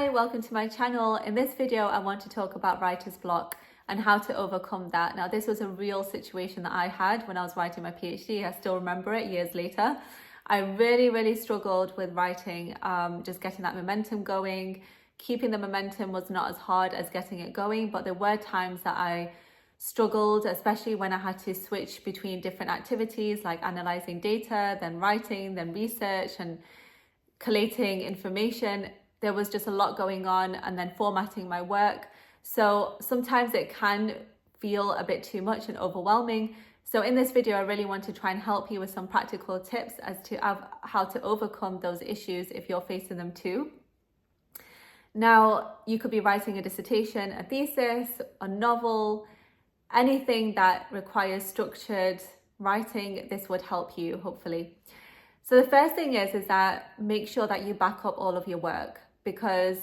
Hi, welcome to my channel. In this video, I want to talk about writer's block and how to overcome that. Now, this was a real situation that I had when I was writing my PhD. I still remember it years later. I really struggled with writing, just getting that momentum going. Keeping the momentum was not as hard as getting it going, but there were times that I struggled, especially when I had to switch between different activities like analyzing data, then writing, then research and collating information. There was just a lot going on, and then formatting my work. So sometimes it can feel a bit too much and overwhelming. So in this video, I really want to try and help you with some practical tips as to how to overcome those issues if you're facing them too. Now, you could be writing a dissertation, a thesis, a novel, anything that requires structured writing. This would help you, hopefully. So the first thing is that make sure that you back up all of your work, because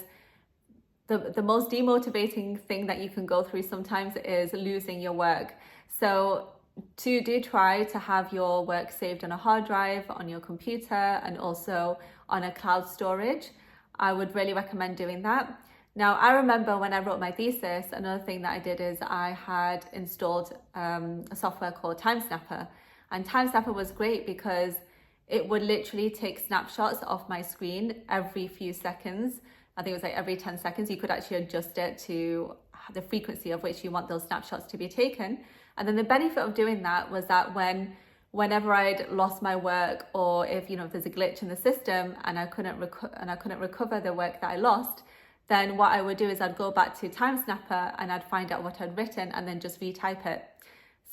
the most demotivating thing that you can go through sometimes is losing your work. So do try to have your work saved on a hard drive, on your computer, and also on a cloud storage. I would really recommend doing that. Now, I remember when I wrote my thesis, another thing that I did is I had installed a software called TimeSnapper. And TimeSnapper was great because it would literally take snapshots off my screen every few seconds. I think it was like every 10 seconds. You could actually adjust it to the frequency of which you want those snapshots to be taken. And then the benefit of doing that was that whenever I'd lost my work, or if there's a glitch in the system and I couldn't recover the work that I lost, then what I would do is I'd go back to TimeSnapper and I'd find out what I'd written and then just retype it.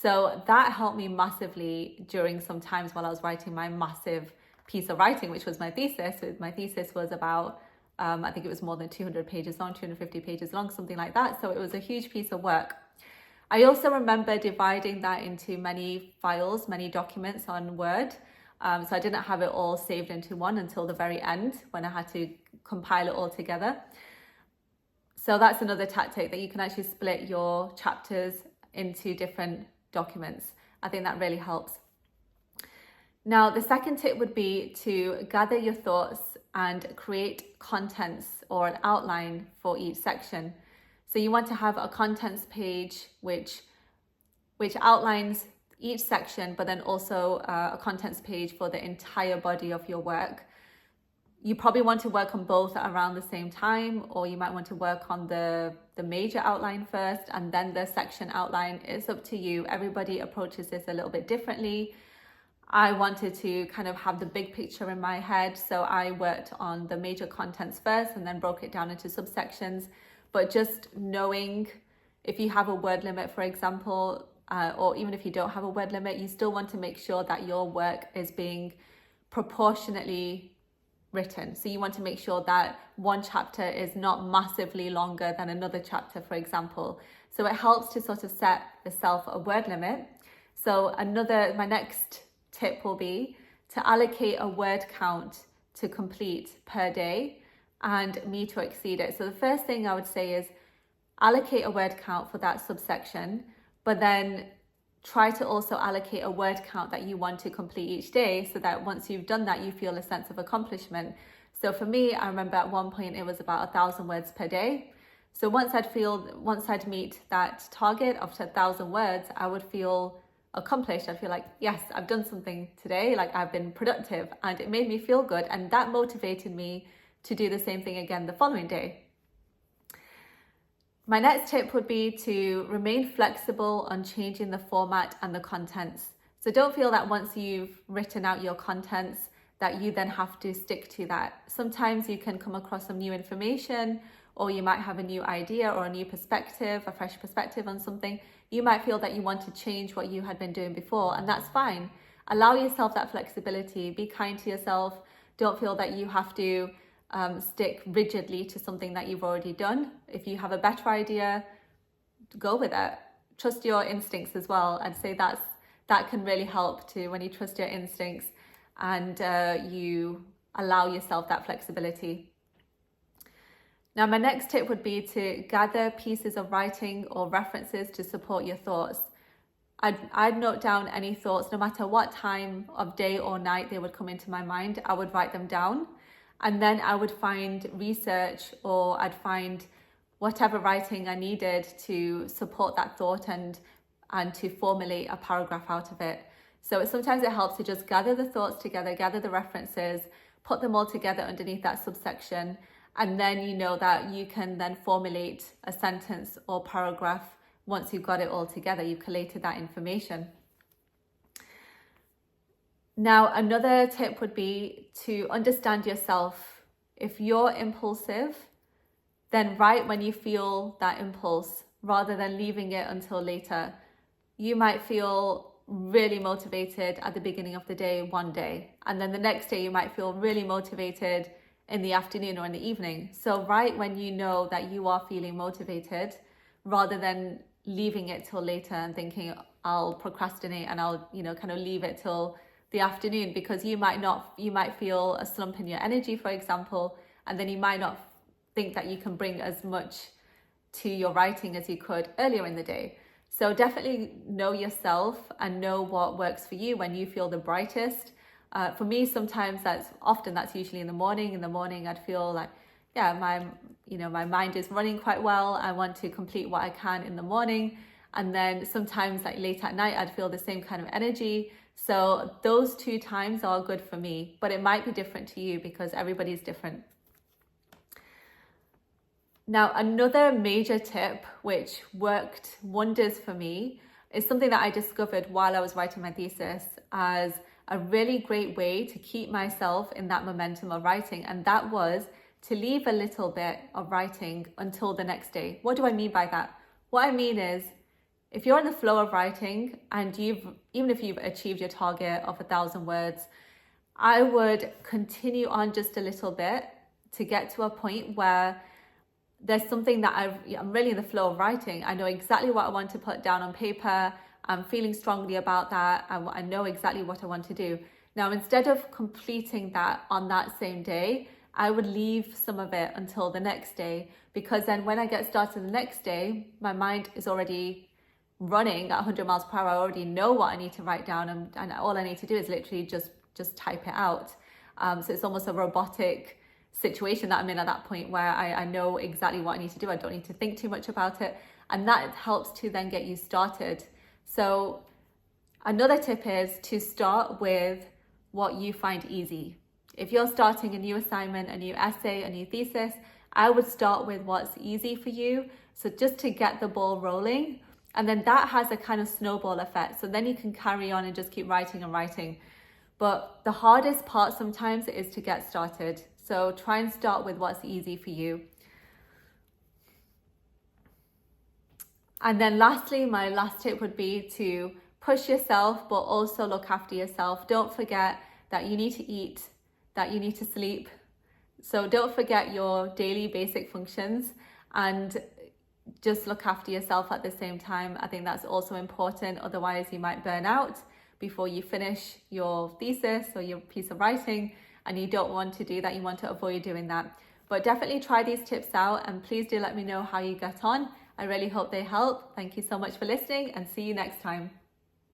So that helped me massively during some times while I was writing my massive piece of writing, which was my thesis. My thesis was about, I think it was more than 200 pages long, 250 pages long, something like that. So it was a huge piece of work. I also remember dividing that into many files, many documents on Word. So I didn't have it all saved into one until the very end when I had to compile it all together. So that's another tactic, that you can actually split your chapters into different documents. I think that really helps. Now, the second tip would be to gather your thoughts and create contents or an outline for each section. So you want to have a contents page which outlines each section, but then also a contents page for the entire body of your work. You probably want to work on both around the same time, or you might want to work on the major outline first and then the section outline. It's up to you. Everybody approaches this a little bit differently. I wanted to kind of have the big picture in my head, so I worked on the major contents first and then broke it down into subsections. But just knowing, if you have a word limit, for example, or even if you don't have a word limit, you still want to make sure that your work is being proportionately written. So you want to make sure that one chapter is not massively longer than another chapter, for example. So it helps to sort of set yourself a word limit. So my next tip will be to allocate a word count to complete per day and me to exceed it. So the first thing I would say is allocate a word count for that subsection, but then try to also allocate a word count that you want to complete each day, so that once you've done that, you feel a sense of accomplishment. So for me, I remember at one point it was about 1,000 words per day. So once I'd meet that target of 1,000 words, I would feel accomplished. I'd feel like, yes, I've done something today, like I've been productive, and it made me feel good. And that motivated me to do the same thing again the following day. My next tip would be to remain flexible on changing the format and the contents. So don't feel that once you've written out your contents that you then have to stick to that. Sometimes you can come across some new information, or you might have a new idea or a new perspective, a fresh perspective on something. You might feel that you want to change what you had been doing before, and that's fine. Allow yourself that flexibility. Be kind to yourself. Don't feel that you have to stick rigidly to something that you've already done. If you have a better idea, go with it. Trust your instincts as well. I'd say that can really help too, when you trust your instincts and you allow yourself that flexibility. Now, my next tip would be to gather pieces of writing or references to support your thoughts. I'd note down any thoughts, no matter what time of day or night they would come into my mind. I would write them down. And then I would find research, or I'd find whatever writing I needed to support that thought and to formulate a paragraph out of it. So sometimes it helps to just gather the thoughts together, gather the references, put them all together underneath that subsection, and then you know that you can then formulate a sentence or paragraph once you've got it all together, you've collated that information. Now, another tip would be to understand yourself. If you're impulsive, then write when you feel that impulse rather than leaving it until later. You might feel really motivated at the beginning of the day one day, and then the next day you might feel really motivated in the afternoon or in the evening. So write when you know that you are feeling motivated rather than leaving it till later and thinking I'll procrastinate and I'll kind of leave it till the afternoon, because you might feel a slump in your energy, for example, and then you might not think that you can bring as much to your writing as you could earlier in the day. So definitely know yourself and know what works for you when you feel the brightest. For me, sometimes that's usually in the morning. In the morning, I'd feel like, my mind is running quite well. I want to complete what I can in the morning. And then sometimes like late at night, I'd feel the same kind of energy. So those two times are good for me, but it might be different to you because everybody's different. Now, another major tip which worked wonders for me is something that I discovered while I was writing my thesis as a really great way to keep myself in that momentum of writing, and that was to leave a little bit of writing until the next day. What do I mean by that? What I mean is, if you're in the flow of writing and even if you've achieved your target of 1,000 words, I would continue on just a little bit to get to a point where there's something that I'm really in the flow of writing. I know exactly what I want to put down on paper. I'm feeling strongly about that. I know exactly what I want to do. Now, instead of completing that on that same day, I would leave some of it until the next day, because then when I get started the next day, my mind is already running at 100 miles per hour. I already know what I need to write down, and all I need to do is literally just type it out. So it's almost a robotic situation that I'm in at that point, where I know exactly what I need to do. I don't need to think too much about it, and that helps to then get you started. So another tip is to start with what you find easy. If you're starting a new assignment, a new essay, a new thesis, I would start with what's easy for you. So just to get the ball rolling, and then that has a kind of snowball effect. So then you can carry on and just keep writing and writing. But the hardest part sometimes is to get started. So try and start with what's easy for you. And then lastly, my last tip would be to push yourself, but also look after yourself. Don't forget that you need to eat, that you need to sleep. So don't forget your daily basic functions, and just look after yourself at the same time. I think that's also important. Otherwise, you might burn out before you finish your thesis or your piece of writing, and you don't want to do that. You want to avoid doing that. But definitely try these tips out, and please do let me know how you get on. I really hope they help. Thank you so much for listening, and see you next time.